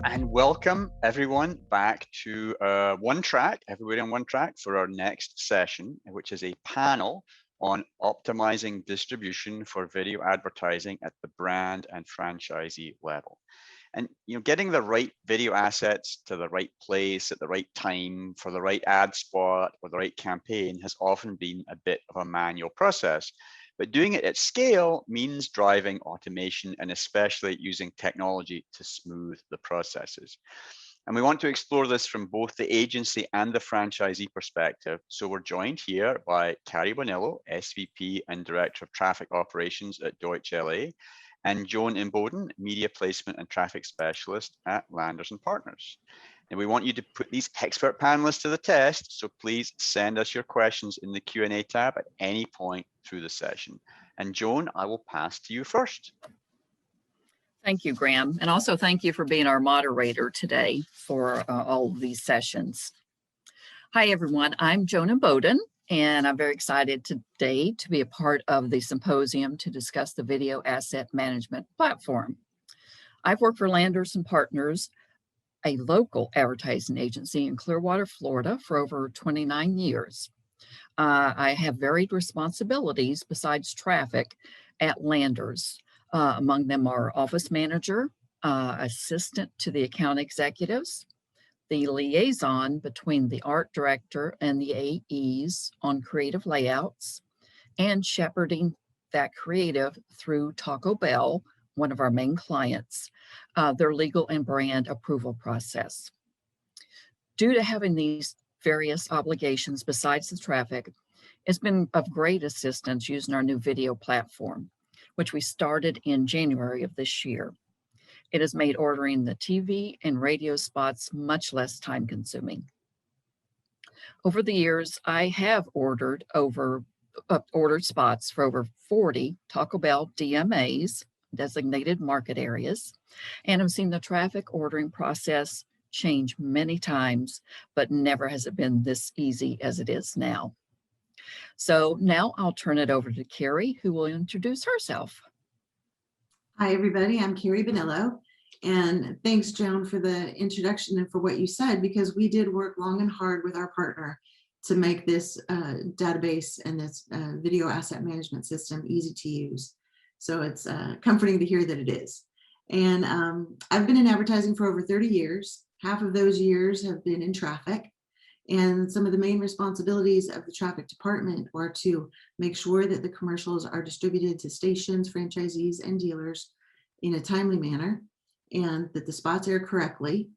And welcome everyone back to One Track, everybody on One Track for our next session, which is a panel on optimizing distribution for video advertising at the brand and franchisee level. And getting the right video assets to the right place at the right time for the right ad spot or the right campaign has often been a bit of a manual process. But doing it at scale means driving automation and especially using technology to smooth the processes. And we want to explore this from both the agency and the franchisee perspective. So we're joined here by Kerry Vanillo, SVP and Director of Traffic Operations at Deutsche LA, and Jonah Bowen, Media Placement and Traffic Specialist at Landers & Partners. And we want you to put these expert panelists to the test, so please send us your questions in the Q&A tab at any point through the session. And Joan, I will pass to you first. Thank you, Graham. And also thank you for being our moderator today for all of these sessions. Hi, everyone. I'm Jonah Bowen, and I'm very excited today to be a part of the symposium to discuss the video asset management platform. I've worked for Landers & Partners, a local advertising agency in Clearwater, Florida, for over 29 years. I have varied responsibilities besides traffic at Landers. Among them are office manager, assistant to the account executives, the liaison between the art director and the AEs on creative layouts, and shepherding that creative through Taco Bell, one of our main clients, their legal and brand approval process. Due to having these various obligations besides the traffic, it's been of great assistance using our new video platform, which we started in January of this year. It has made ordering the TV and radio spots much less time consuming. Over the years, I have ordered spots for over 40 Taco Bell DMAs, designated market areas, and I've seen the traffic ordering process change many times, but never has it been this easy as it is now. So now I'll turn it over to Kerry, who will introduce herself. Hi, everybody. I'm Kerry Vanillo. And thanks, Joan, for the introduction and for what you said, because we did work long and hard with our partner to make this database and this video asset management system easy to use. So it's comforting to hear that it is. And I've been in advertising for over 30 years. Half of those years have been in traffic. And some of the main responsibilities of the traffic department are to make sure that the commercials are distributed to stations, franchisees, and dealers in a timely manner, and that the spots air correctly,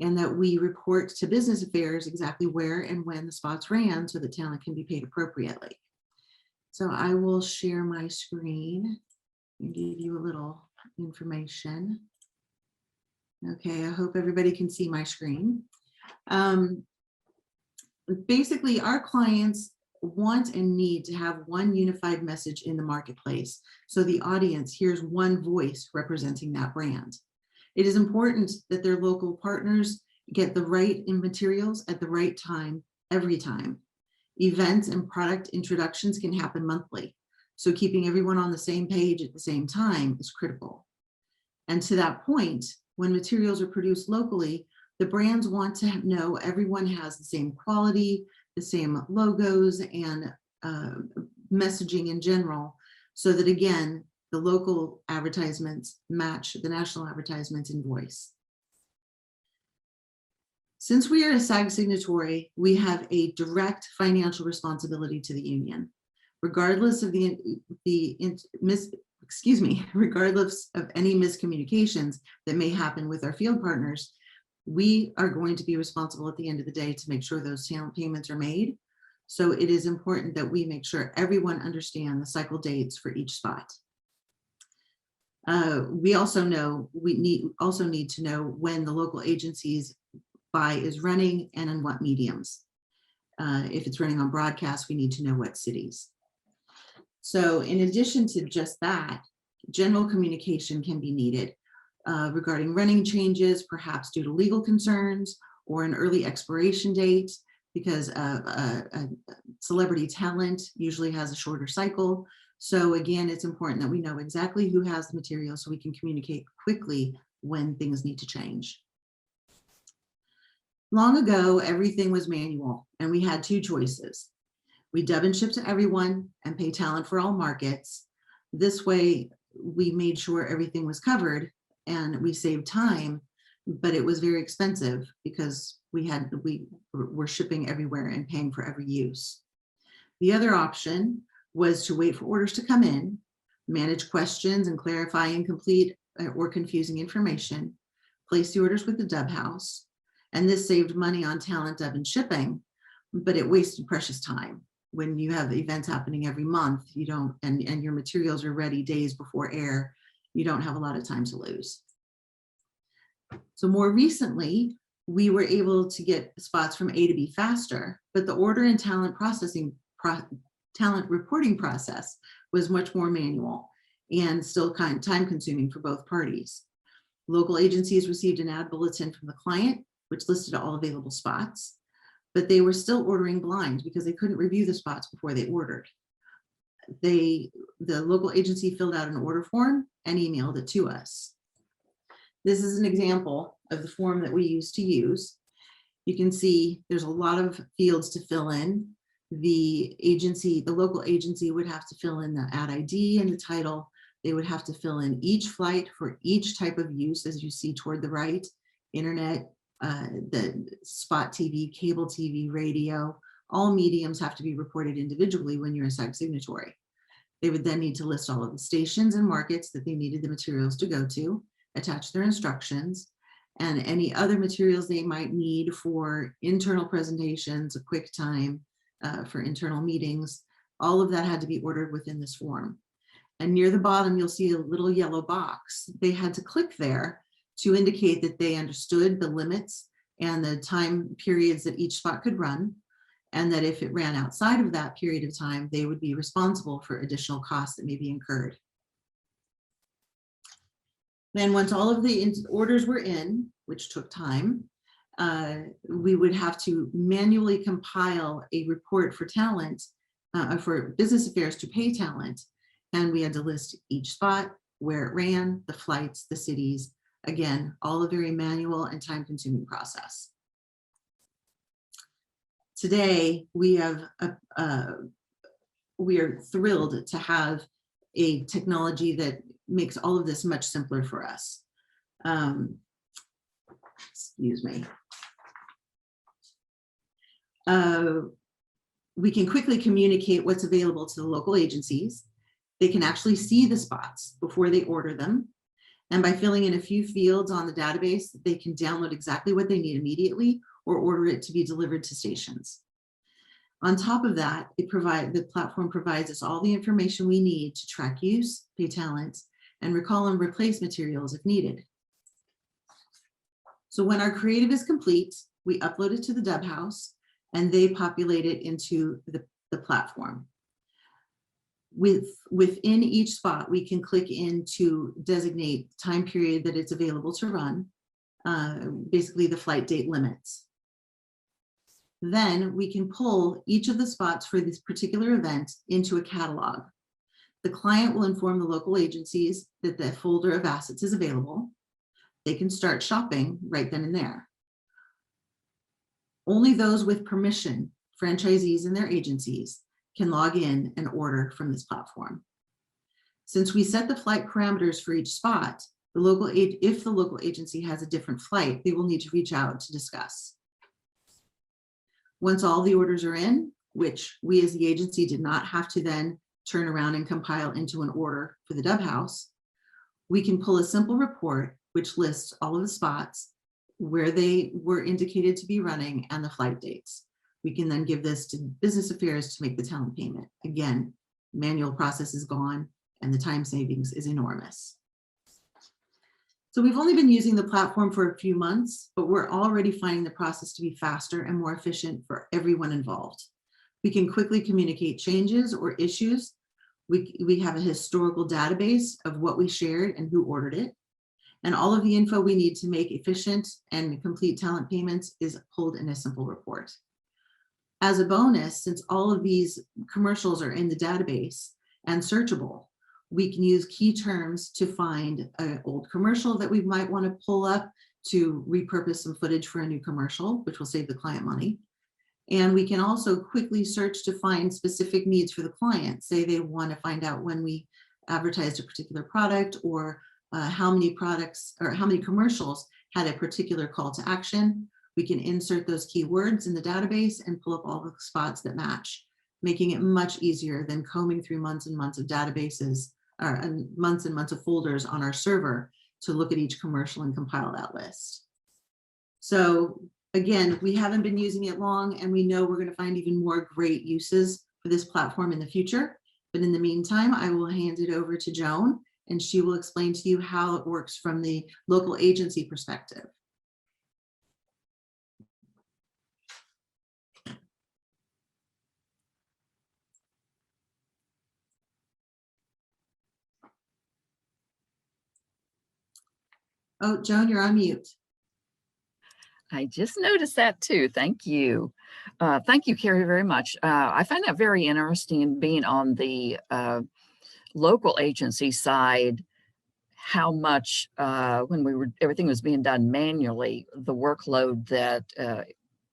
and that we report to business affairs exactly where and when the spots ran so that talent can be paid appropriately. So I will share my screen and give you a little information. Okay, I hope everybody can see my screen. Basically, our clients want and need to have one unified message in the marketplace, so the audience hears one voice representing that brand. It is important that their local partners get the right materials at the right time, every time. Events and product introductions can happen monthly, so keeping everyone on the same page at the same time is critical. And to that point, when materials are produced locally, the brands want to know everyone has the same quality, the same logos, and messaging in general, so that, again, the local advertisements match the national advertisements in voice. Since we are a SAG signatory, we have a direct financial responsibility to the union. Regardless of regardless of any miscommunications that may happen with our field partners, we are going to be responsible at the end of the day to make sure those talent payments are made. So it is important that we make sure everyone understands the cycle dates for each spot. We also need to know when the local agency's buy is running and in what mediums. If it's running on broadcast, we need to know what cities. So in addition to just that, general communication can be needed regarding running changes, perhaps due to legal concerns or an early expiration date, because celebrity talent usually has a shorter cycle. So again, it's important that we know exactly who has the material so we can communicate quickly when things need to change. Long ago, everything was manual and we had two choices. We dub and ship to everyone and pay talent for all markets. This way, we made sure everything was covered and we saved time, but it was very expensive because we were shipping everywhere and paying for every use. The other option was to wait for orders to come in, manage questions and clarify incomplete or confusing information, place the orders with the dub house, and this saved money on talent, dub, and shipping, but it wasted precious time. When you have events happening every month, you don't, and your materials are ready days before air, you don't have a lot of time to lose. So more recently, we were able to get spots from A to B faster, but the order and talent reporting process was much more manual and still time consuming for both parties. Local agencies received an ad bulletin from the client, which listed all available spots, but they were still ordering blind because they couldn't review the spots before they ordered. The local agency filled out an order form and emailed it to us. This is an example of the form that we used to use. You can see there's a lot of fields to fill in. The local agency would have to fill in the ad ID and the title. They would have to fill in each flight for each type of use, as you see toward the right, internet, the spot TV, cable TV, radio. All mediums have to be reported individually when you're a SAG signatory. They would then need to list all of the stations and markets that they needed the materials to go to, attach their instructions, and any other materials they might need for internal presentations, a quick time, for internal meetings. All of that had to be ordered within this form. And near the bottom, you'll see a little yellow box. They had to click there to indicate that they understood the limits and the time periods that each spot could run, and that if it ran outside of that period of time, they would be responsible for additional costs that may be incurred. Then once all of the orders were in, which took time, we would have to manually compile a report for talent, for business affairs to pay talent. And we had to list each spot, where it ran, the flights, the cities. Again, all a very manual and time-consuming process. Today, we are thrilled to have a technology that makes all of this much simpler for us. Excuse me. We can quickly communicate what's available to the local agencies. They can actually see the spots before they order them. And by filling in a few fields on the database, they can download exactly what they need immediately or order it to be delivered to stations. On top of that, the platform provides us all the information we need to track use, pay talent, and recall and replace materials if needed. So when our creative is complete, we upload it to the dub house and they populate it into the platform. Within each spot, we can click in to designate time period that it's available to run, basically the flight date limits. Then we can pull each of the spots for this particular event into a catalog. The client will inform the local agencies that the folder of assets is available. They can start shopping right then and there. Only those with permission, franchisees and their agencies, can log in and order from this platform. Since we set the flight parameters for each spot, if the local agency has a different flight, they will need to reach out to discuss. Once all the orders are in, which we as the agency did not have to then turn around and compile into an order for the dub house, we can pull a simple report which lists all of the spots, where they were indicated to be running, and the flight dates. We can then give this to business affairs to make the talent payment. Again, manual process is gone and the time savings is enormous. So we've only been using the platform for a few months, but we're already finding the process to be faster and more efficient for everyone involved. We can quickly communicate changes or issues. We have a historical database of what we shared and who ordered it. And all of the info we need to make efficient and complete talent payments is pulled in a simple report. As a bonus, since all of these commercials are in the database and searchable, we can use key terms to find an old commercial that we might want to pull up to repurpose some footage for a new commercial, which will save the client money. And we can also quickly search to find specific needs for the client. Say they want to find out when we advertised a particular product, or how many products or how many commercials had a particular call to action. We can insert those keywords in the database and pull up all the spots that match, making it much easier than combing through months and months of databases and months of folders on our server to look at each commercial and compile that list. So again, we haven't been using it long, and we know we're going to find even more great uses for this platform in the future. But in the meantime, I will hand it over to Joan, and she will explain to you how it works from the local agency perspective. Oh, Joan, you're on mute. I just noticed that too. Thank you. Thank you, Kerry, very much. I find that very interesting, being on the local agency side, how much when everything was being done manually, the workload that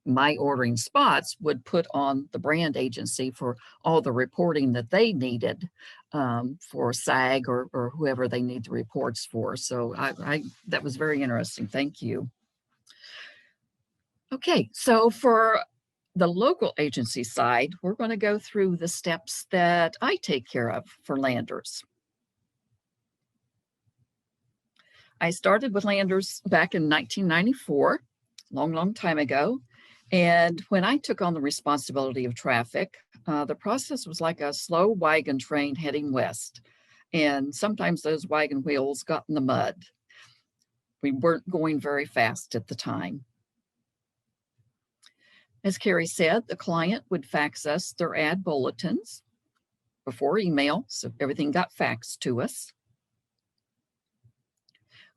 my ordering spots would put on the brand agency for all the reporting that they needed for SAG or whoever they need the reports for. So that was very interesting. Thank you. Okay, so for the local agency side, we're going to go through the steps that I take care of for Landers. I started with Landers back in 1994, long time ago. And when I took on the responsibility of traffic, the process was like a slow wagon train heading west. And sometimes those wagon wheels got in the mud. We weren't going very fast at the time. As Kerry said, the client would fax us their ad bulletins before email, so everything got faxed to us.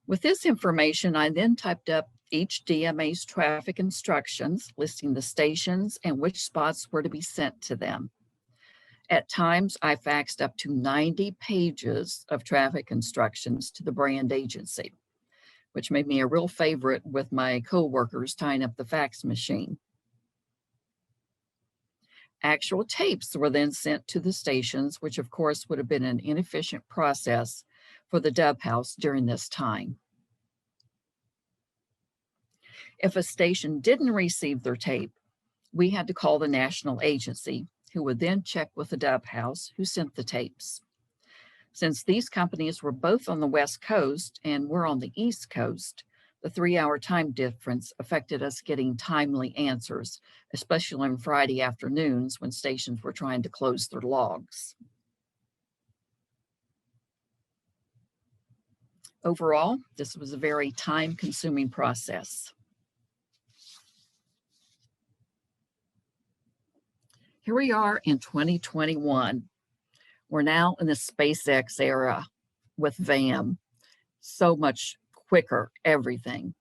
With this information, I then typed up each DMA's traffic instructions, listing the stations and which spots were to be sent to them. At times, I faxed up to 90 pages of traffic instructions to the brand agency, which made me a real favorite with my coworkers tying up the fax machine. Actual tapes were then sent to the stations, which of course would have been an inefficient process for the Dub House during this time. If a station didn't receive their tape, we had to call the national agency, who would then check with the Dub House who sent the tapes. Since these companies were both on the West Coast and we're on the East Coast, the 3-hour time difference affected us getting timely answers, especially on Friday afternoons when stations were trying to close their logs. Overall, this was a very time-consuming process. Here we are in 2021. We're now in the SpaceX era with VAM. So much quicker, everything.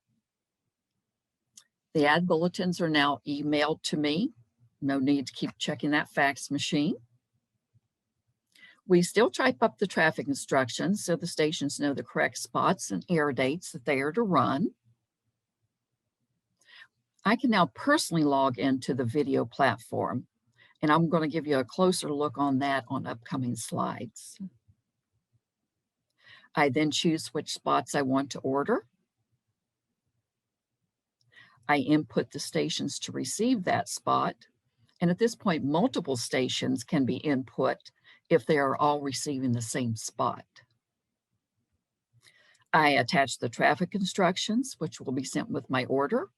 The ad bulletins are now emailed to me. No need to keep checking that fax machine. We still type up the traffic instructions so the stations know the correct spots and air dates that they are to run. I can now personally log into the video platform, and I'm going to give you a closer look on that on upcoming slides. I then choose which spots I want to order. I input the stations to receive that spot. And at this point, multiple stations can be input if they are all receiving the same spot. I attach the traffic instructions, which will be sent with my order.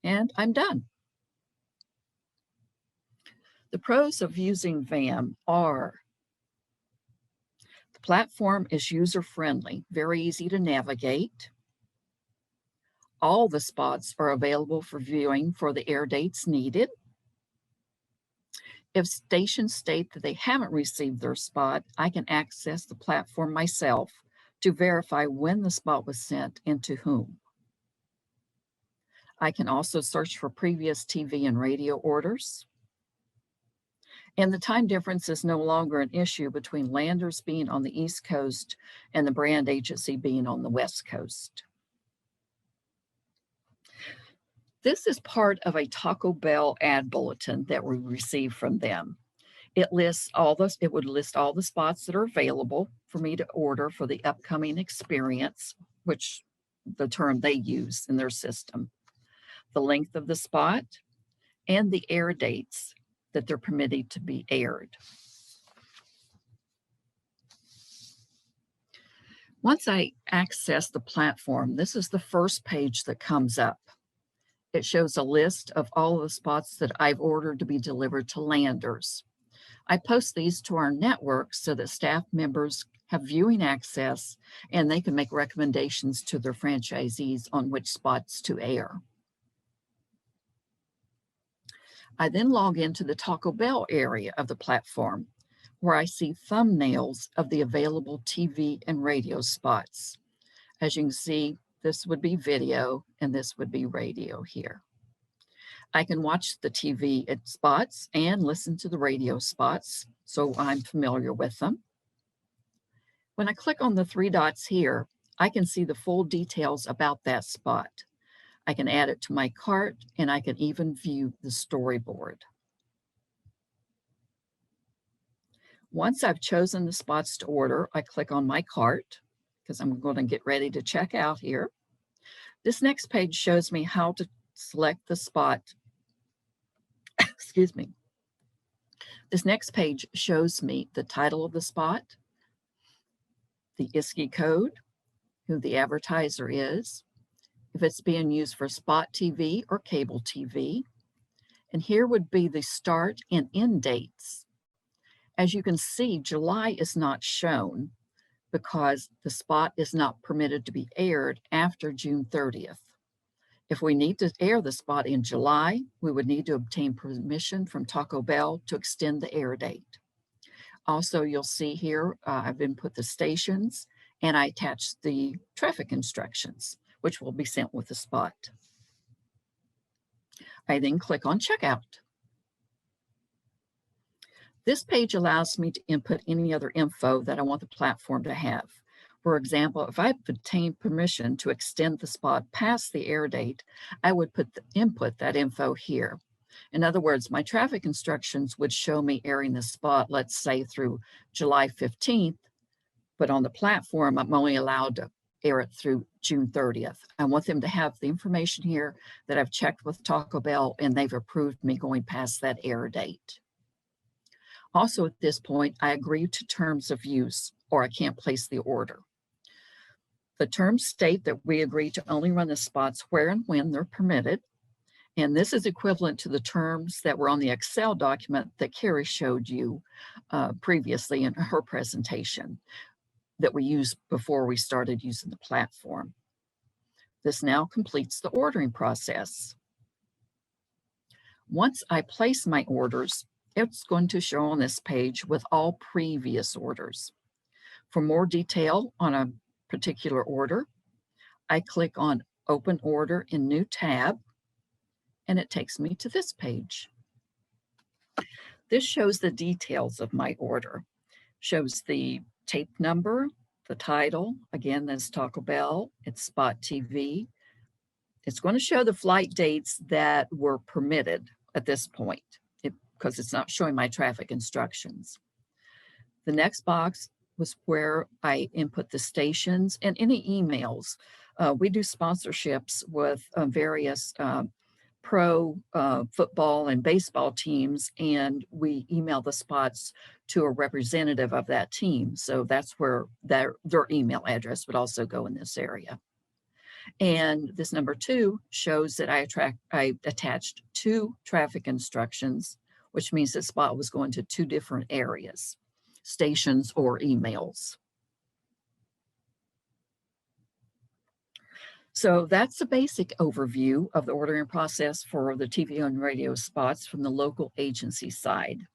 And I'm done. The pros of using VAM are: the platform is user-friendly, very easy to navigate. All the spots are available for viewing for the air dates needed. If stations state that they haven't received their spot, I can access the platform myself to verify when the spot was sent and to whom. I can also search for previous TV and radio orders. And the time difference is no longer an issue between Landers being on the East Coast and the brand agency being on the West Coast. This is part of a Taco Bell ad bulletin that we received from them. It would list all the spots that are available for me to order for the upcoming experience, which the term they use in their system, the length of the spot, and the air dates that they're permitted to be aired. Once I access the platform, this is the first page that comes up. It shows a list of all of the spots that I've ordered to be delivered to landers. I post these to our network so that staff members have viewing access and they can make recommendations to their franchisees on which spots to air. I then log into the Taco Bell area of the platform, where I see thumbnails of the available TV and radio spots. As you can see, this would be video and this would be radio here. I can watch the TV spots and listen to the radio spots, so I'm familiar with them. When I click on the three dots here, I can see the full details about that spot. I can add it to my cart, and I can even view the storyboard. Once I've chosen the spots to order, I click on my cart because I'm going to get ready to check out here. This next page shows me how to select the spot. Excuse me. This next page shows me the title of the spot, the ISKI code, who the advertiser is, if it's being used for spot TV or cable TV. And here would be the start and end dates. As you can see, July is not shown because the spot is not permitted to be aired after June 30th. If we need to air the spot in July, we would need to obtain permission from Taco Bell to extend the air date. Also, you'll see here, I've input the stations and I attached the traffic instructions, which will be sent with the spot. I then click on Checkout. This page allows me to input any other info that I want the platform to have. For example, if I've obtained permission to extend the spot past the air date, I would input that info here. In other words, my traffic instructions would show me airing the spot, let's say through July 15th, but on the platform, I'm only allowed to air it through June 30th. I want them to have the information here that I've checked with Taco Bell and they've approved me going past that air date. Also at this point, I agree to terms of use or I can't place the order. The terms state that we agree to only run the spots where and when they're permitted. And this is equivalent to the terms that were on the Excel document that Kerry showed you previously in her presentation that we used before we started using the platform. This now completes the ordering process. Once I place my orders, it's going to show on this page with all previous orders. For more detail on a particular order, I click on Open Order in New Tab, and it takes me to this page. This shows the details of my order. Shows the tape number, the title, again, that's Taco Bell, it's Spot TV. It's going to show the flight dates that were permitted at this point, because it's not showing my traffic instructions. The next box was where I input the stations and any emails. We do sponsorships with various pro football and baseball teams, and we email the spots to a representative of that team. So that's where their email address would also go in this area. And this number 2 shows that I attached 2 traffic instructions, which means the spot was going to 2 different areas, stations or emails. So that's a basic overview of the ordering process for the TV and radio spots from the local agency side.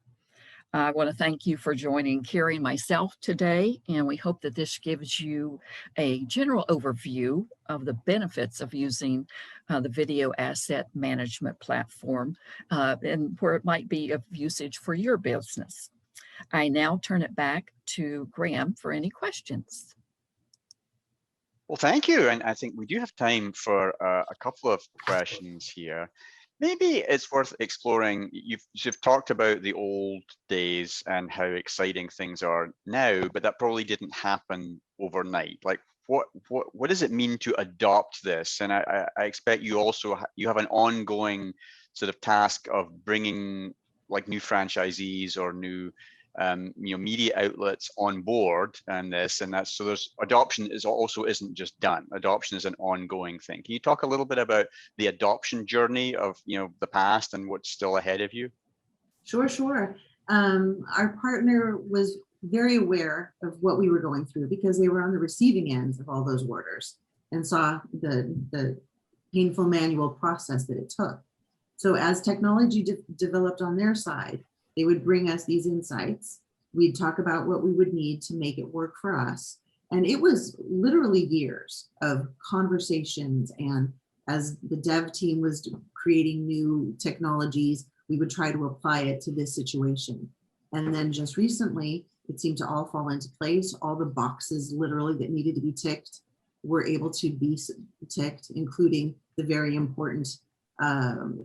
I want to thank you for joining Kerry and myself today, and we hope that this gives you a general overview of the benefits of using the video asset management platform and where it might be of usage for your business. I now turn it back to Graham for any questions. Well, thank you. And I think we do have time for a couple of questions here. Maybe it's worth exploring. You've talked about the old days and how exciting things are now, but that probably didn't happen overnight. Like, what does it mean to adopt this? And I expect you also you have an ongoing sort of task of bringing like new franchisees or new media outlets on board and this and that. So there's adoption is also isn't just done. Adoption is an ongoing thing. Can you talk a little bit about the adoption journey of the past and what's still ahead of you? Sure. Our partner was very aware of what we were going through because they were on the receiving ends of all those orders and saw the painful manual process that it took. So as technology developed on their side, they would bring us these insights. We'd talk about what we would need to make it work for us. And it was literally years of conversations. And as the dev team was creating new technologies, we would try to apply it to this situation. And then just recently, it seemed to all fall into place. All the boxes literally that needed to be ticked were able to be ticked, including the very important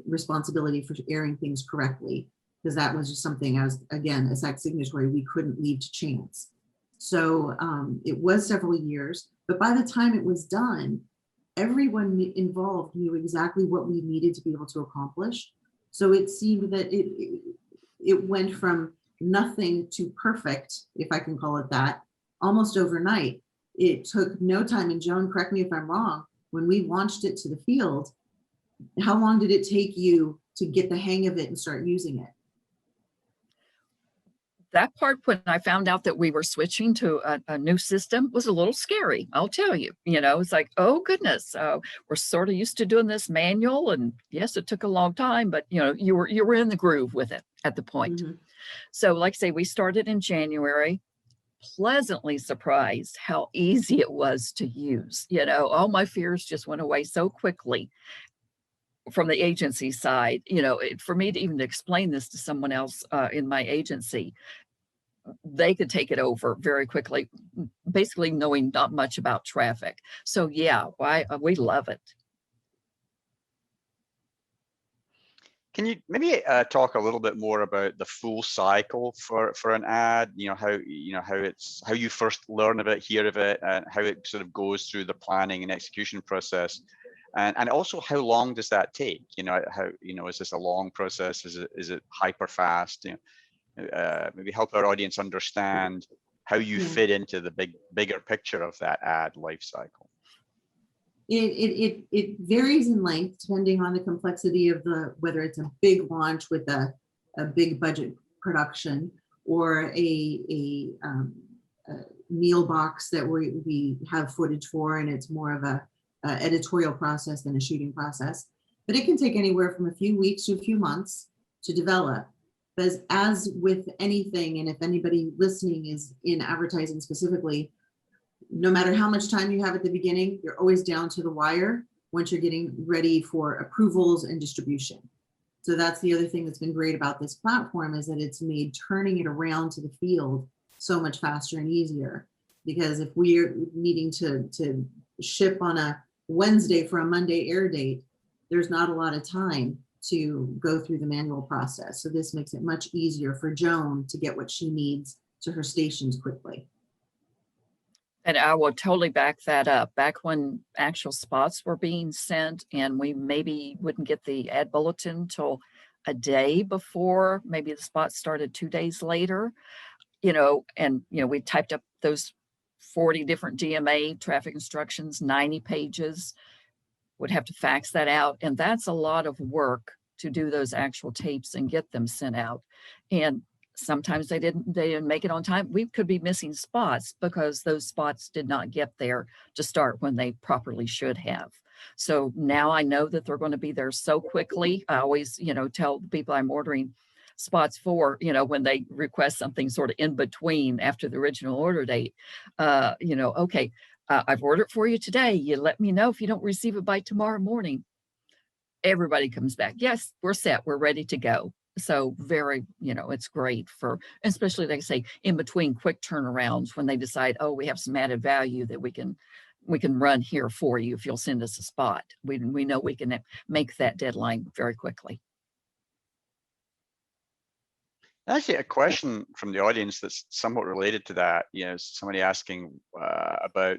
responsibility for airing things correctly, because that was just something, as again, as that signatory, we couldn't leave to chance. So it was several years, but by the time it was done, everyone involved knew exactly what we needed to be able to accomplish. So it seemed that it went from nothing to perfect, if I can call it that, almost overnight. It took no time, and Joan, correct me if I'm wrong, when we launched it to the field, how long did it take you to get the hang of it and start using it? That part, when I found out that we were switching to a new system, was a little scary. I'll tell you. It's like, oh goodness, we're sort of used to doing this manual, and yes, it took a long time, but you were in the groove with it at the point. Mm-hmm. So, like I say, we started in January. Pleasantly surprised how easy it was to use. All my fears just went away so quickly. From the agency side, for me to even explain this to someone else in my agency, they could take it over very quickly, basically knowing not much about traffic. So yeah, we love it. Can you maybe talk a little bit more about the full cycle for an ad? How you first learn of it, hear of it, and how it sort of goes through the planning and execution process. And also, how long does that take? Is this a long process? Is it hyper fast? Maybe help our audience understand how you fit into the bigger picture of that ad life cycle. It varies in length depending on the complexity of whether it's a big launch with a big budget production or a meal box that we have footage for, and it's more of a editorial process than a shooting process. But it can take anywhere from a few weeks to a few months to develop. But as with anything, and if anybody listening is in advertising specifically, no matter how much time you have at the beginning, you're always down to the wire once you're getting ready for approvals and distribution. So that's the other thing that's been great about this platform, is that it's made turning it around to the field so much faster and easier. Because if we're needing to ship on a Wednesday for a Monday air date, there's not a lot of time to go through the manual process. So this makes it much easier for Joan to get what she needs to her stations quickly. And I will totally back that up. Back when actual spots were being sent and we maybe wouldn't get the ad bulletin till a day before, maybe the spot started 2 days later, we typed up those 40 different DMA traffic instructions, 90 pages, would have to fax that out. And that's a lot of work to do those actual tapes and get them sent out. And sometimes they didn't make it on time. We could be missing spots because those spots did not get there to start when they properly should have. So now I know that they're going to be there so quickly. I always, tell the people I'm ordering spots for, when they request something sort of in between after the original order date, okay, I've ordered for you today. You let me know if you don't receive it by tomorrow morning. Everybody comes back. Yes, we're set. We're ready to go. So very, it's great for, especially like I say, in between quick turnarounds when they decide, oh, we have some added value that we can, run here for you if you'll send us a spot. We know we can make that deadline very quickly. Actually, a question from the audience that's somewhat related to that. Somebody asking about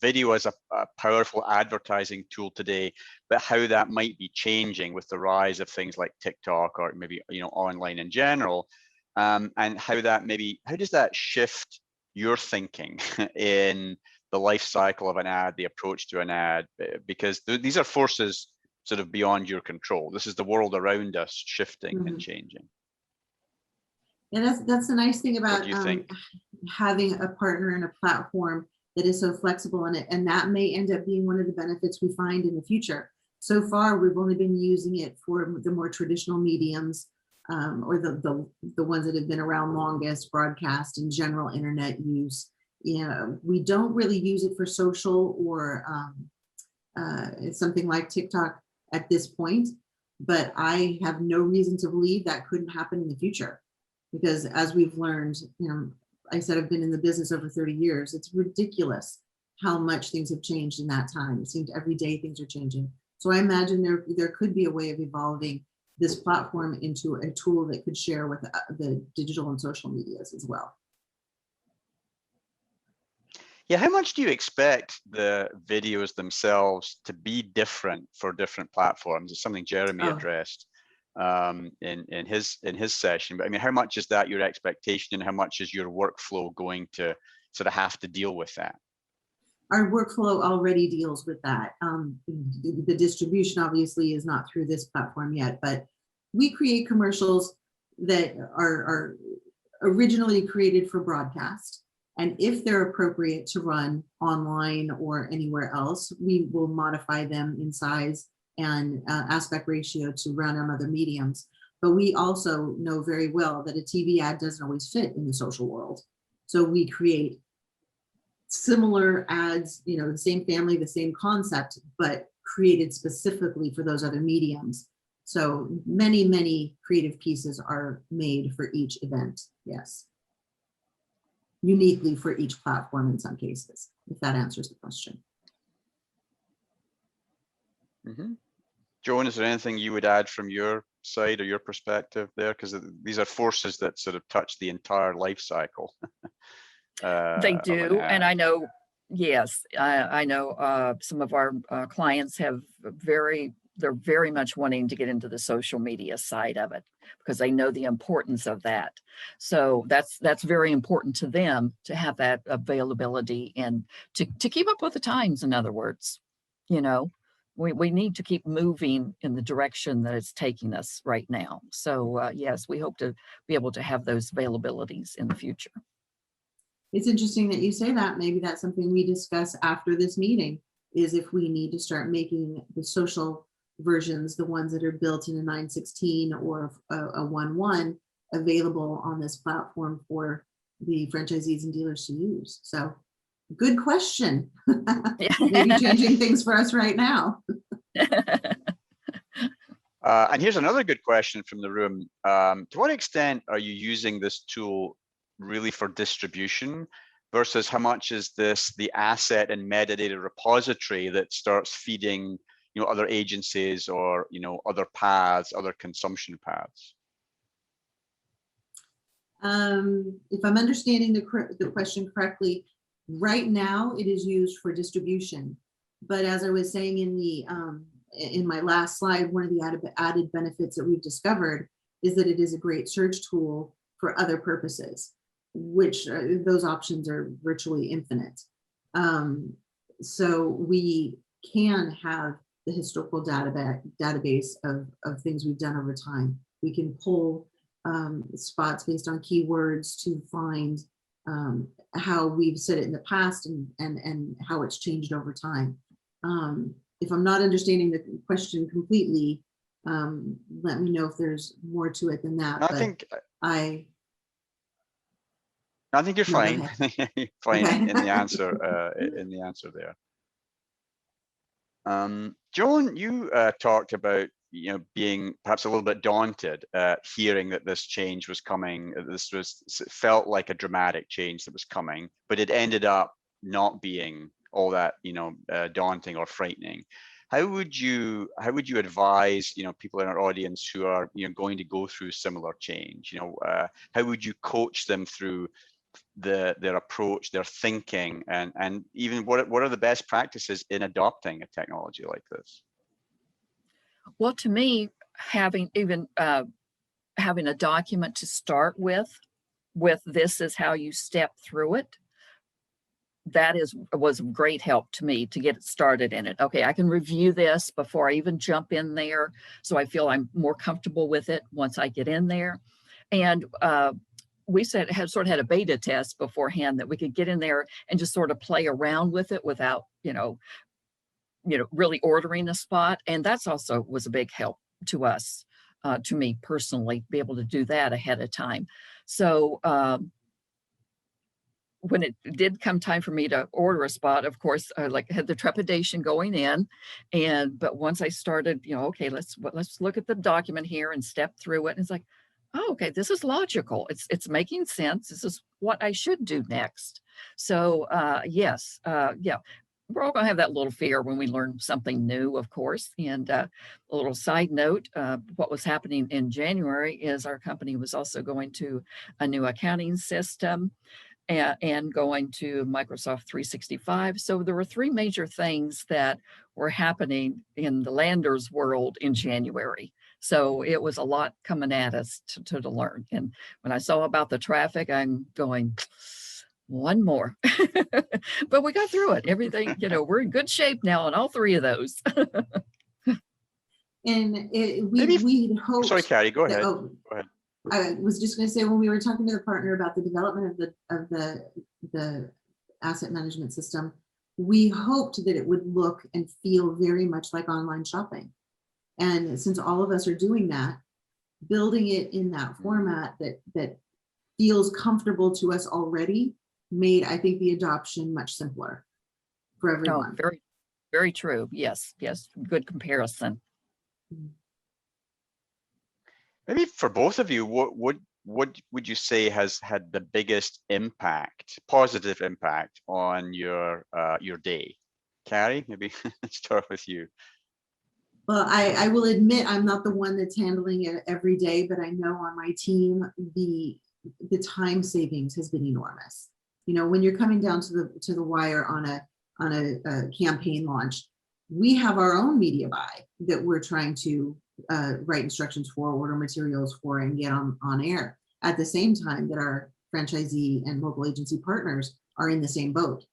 video as a powerful advertising tool today, but how that might be changing with the rise of things like TikTok or maybe online in general, and how does that shift your thinking in the life cycle of an ad, the approach to an ad, because these are forces sort of beyond your control. This is the world around us shifting and changing. Yeah, that's the nice thing about having a partner and a platform that is so flexible, and that may end up being one of the benefits we find in the future. So far, we've only been using it for the more traditional mediums, or the ones that have been around longest, broadcast and general internet use. We don't really use it for social or something like TikTok at this point, but I have no reason to believe that couldn't happen in the future. Because as we've learned, I said I've been in the business over 30 years. It's ridiculous how much things have changed in that time. It seems every day things are changing. So I imagine there could be a way of evolving this platform into a tool that could share with the digital and social medias as well. Yeah, how much do you expect the videos themselves to be different for different platforms? It's something Jeremy addressed in his session. But I mean, how much is that your expectation, and how much is your workflow going to sort of have to deal with that? Our workflow already deals with that. The distribution obviously is not through this platform yet, but we create commercials that are originally created for broadcast. And if they're appropriate to run online or anywhere else, we will modify them in size and aspect ratio to run on other mediums. But we also know very well that a TV ad doesn't always fit in the social world. So we create similar ads, the same family, the same concept, but created specifically for those other mediums. So many, many creative pieces are made for each event, yes. Uniquely for each platform in some cases, if that answers the question. Mm-hmm. Joan, is there anything you would add from your side or your perspective there? Because these are forces that sort of touch the entire life cycle. They do, and I know, yes, I know some of our clients have they're very much wanting to get into the social media side of it because they know the importance of that. So that's very important to them to have that availability and to keep up with the times. In other words, we need to keep moving in the direction that it's taking us right now. So yes, we hope to be able to have those availabilities in the future. It's interesting that you say that. Maybe that's something we discuss after this meeting, is if we need to start making the social versions, the ones that are built in a 916 or a 1.1, available on this platform for the franchisees and dealers to use. So good question. Maybe changing things for us right now. And here's another good question from the room. To what extent are you using this tool really for distribution versus how much is this the asset and metadata repository that starts feeding other agencies or other paths, other consumption paths? If I'm understanding the question correctly, right now it is used for distribution. But as I was saying in my last slide, one of the added benefits that we've discovered is that it is a great search tool for other purposes, which those options are virtually infinite. So we can have the historical database of things we've done over time. We can pull spots based on keywords to find how we've said it in the past and how it's changed over time. If I'm not understanding the question completely, let me know if there's more to it than that. I think you're fine. You're fine Okay. in the answer there. Joan, you talked about being perhaps a little bit daunted at hearing that this change was coming. It felt like a dramatic change that was coming, but it ended up not being all that daunting or frightening. How would you advise people in our audience who are going to go through similar change? How would you coach them through their approach, their thinking, and even what are the best practices in adopting a technology like this? Well, to me, having a document to start with this is how you step through it, that was of great help to me to get it started in it. Okay, I can review this before I even jump in there, so I feel I'm more comfortable with it once I get in there. And we sort of had a beta test beforehand that we could get in there and just sort of play around with it without really ordering a spot. And that's also was a big help to us, to me personally, be able to do that ahead of time. So when it did come time for me to order a spot, of course, I had the trepidation going in, but once I started, okay, let's look at the document here and step through it. And it's like, oh, okay, this is logical. It's making sense. This is what I should do next. So yes, yeah, we're all going to have that little fear when we learn something new, of course. And a little side note, what was happening in January is our company was also going to a new accounting system and going to Microsoft 365. So there were three major things that were happening in the Landers world in January. So it was a lot coming at us to learn. And when I saw about the traffic, I'm going, one more. But we got through it. Everything, we're in good shape now on all three of those. And we hope. Sorry, Kerry, go ahead. Go ahead. I was just going to say, when we were talking to the partner about the development of the asset management system, we hoped that it would look and feel very much like online shopping. And since all of us are doing that, building it in that format that feels comfortable to us already made, I think, the adoption much simpler for everyone. Oh, very, very true. Yes, good comparison. Maybe for both of you, what would you say has had the biggest impact, positive impact on your day? Carrie, maybe start with you. Well, I will admit I'm not the one that's handling it every day, but I know on my team the time savings has been enormous. When you're coming down to the wire on a campaign launch, we have our own media buy that we're trying to write instructions for, order materials for, and get on air at the same time that our franchisee and local agency partners are in the same boat.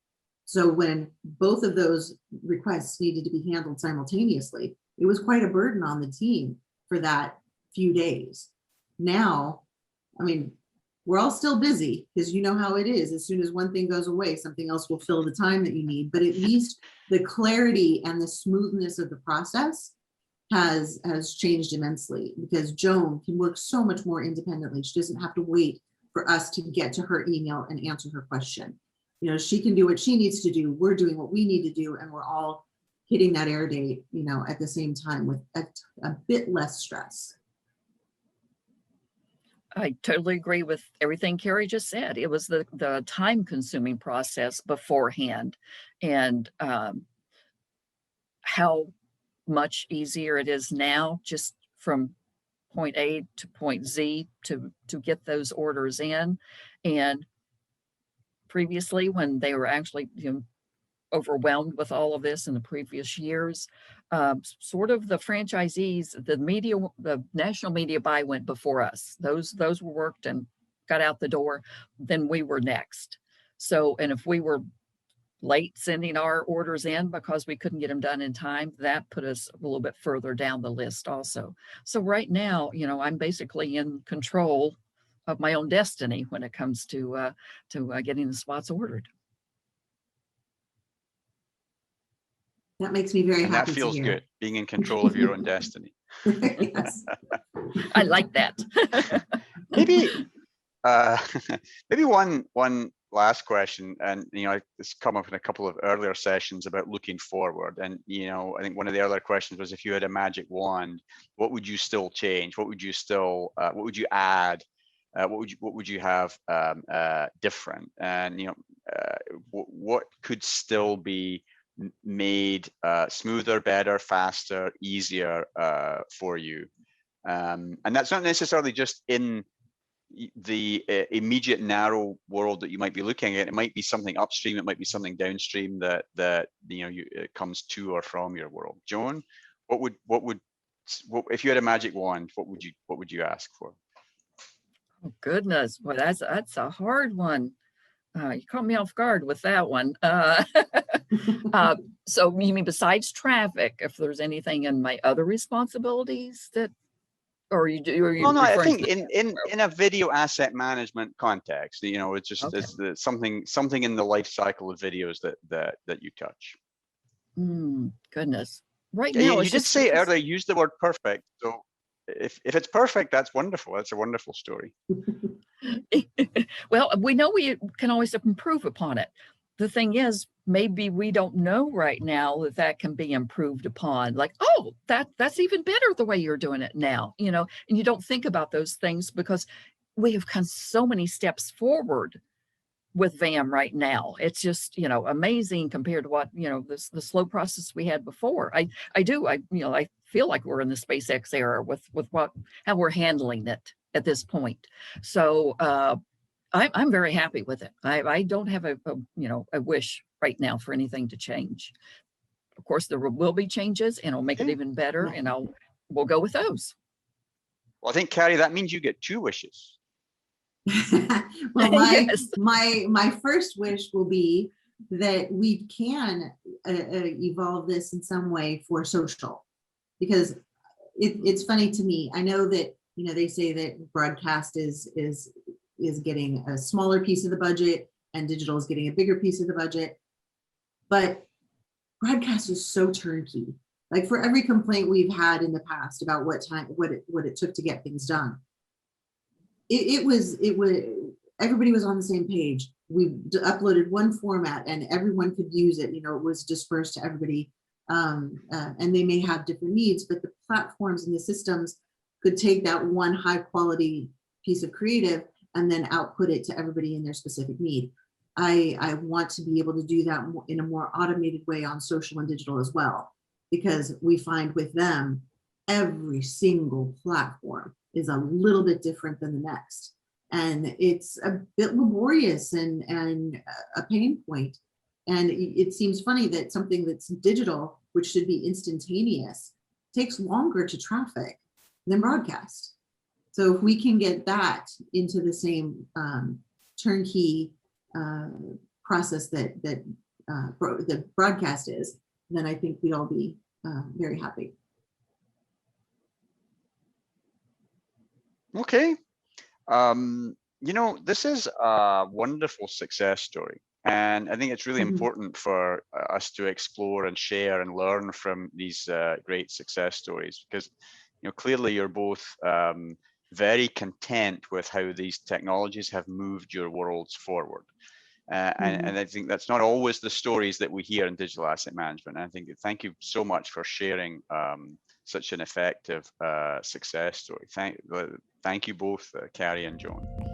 So when both of those requests needed to be handled simultaneously, it was quite a burden on the team for that few days. Now, I mean, we're all still busy, because you know how it is. As soon as one thing goes away, something else will fill the time that you need. But at least the clarity and the smoothness of the process has changed immensely, because Joan can work so much more independently. She doesn't have to wait for us to get to her email and answer her question. She can do what she needs to do. We're doing what we need to do, and we're all hitting that air date, at the same time with a bit less stress. I totally agree with everything Kerry just said. It was the time-consuming process beforehand, and how much easier it is now, just from point A to point Z to get those orders in. And previously, when they were actually overwhelmed with all of this in the previous years, sort of the franchisees, the national media buy went before us. Those were worked and got out the door. Then we were next. So, and if we were late sending our orders in because we couldn't get them done in time, that put us a little bit further down the list also. So right now, I'm basically in control of my own destiny when it comes to getting the spots ordered. That makes me very happy. And that feels good, being in control of your own destiny. Yes. I like that. Maybe one last question, and it's come up in a couple of earlier sessions about looking forward. And I think one of the earlier questions was, if you had a magic wand, what would you still change? What would you add? What would you have different? And what could still be made smoother, better, faster, easier for you. And that's not necessarily just in the immediate narrow world that you might be looking at. It might be something upstream, it might be something downstream that it comes to or from your world. Joan, what if you had a magic wand, what would you ask for? Oh goodness, well that's a hard one. You caught me off guard with that one. So you mean besides traffic, if there's anything in my other responsibilities that, or you do? Well, no, I think in a video asset management context, it's just Okay. it's something in the life cycle of videos that you touch. Goodness, right now you did say earlier, use the word perfect. So if it's perfect, that's wonderful. That's a wonderful story. Well, we know we can always improve upon it. The thing is, maybe we don't know right now that can be improved upon. Like, oh, that's even better the way you're doing it now, and you don't think about those things because we have come so many steps forward with VAM right now. It's just, amazing compared to what, the slow process we had before. I feel like we're in the SpaceX era with how we're handling it at this point. So, I'm very happy with it. I don't have a wish right now for anything to change. Of course, there will be changes, and it'll make it even better, and we'll go with those. Well, I think, Kerry, that means you get 2 wishes. Well, Yes. my first wish will be that we can evolve this in some way for social, because it's funny to me. I know that they say that broadcast is getting a smaller piece of the budget and digital is getting a bigger piece of the budget, but broadcast is so turnkey. Like, for every complaint we've had in the past about what it took to get things done, it was everybody was on the same page. We uploaded one format and everyone could use it. It was dispersed to everybody, and they may have different needs, but the platforms and the systems could take that one high quality piece of creative and then output it to everybody in their specific need. I want to be able to do that in a more automated way on social and digital as well, because we find with them, every single platform is a little bit different than the next. And it's a bit laborious and a pain point. And it seems funny that something that's digital, which should be instantaneous, takes longer to traffic than broadcast. So if we can get that into the same turnkey process that the broadcast is, then I think we'd all be very happy. Okay. This is a wonderful success story. And I think it's really important for us to explore and share and learn from these great success stories, because clearly you're both very content with how these technologies have moved your worlds forward. And I think that's not always the stories that we hear in digital asset management. And I think thank you so much for sharing such an effective success story. Thank you both, Kerry and Joan.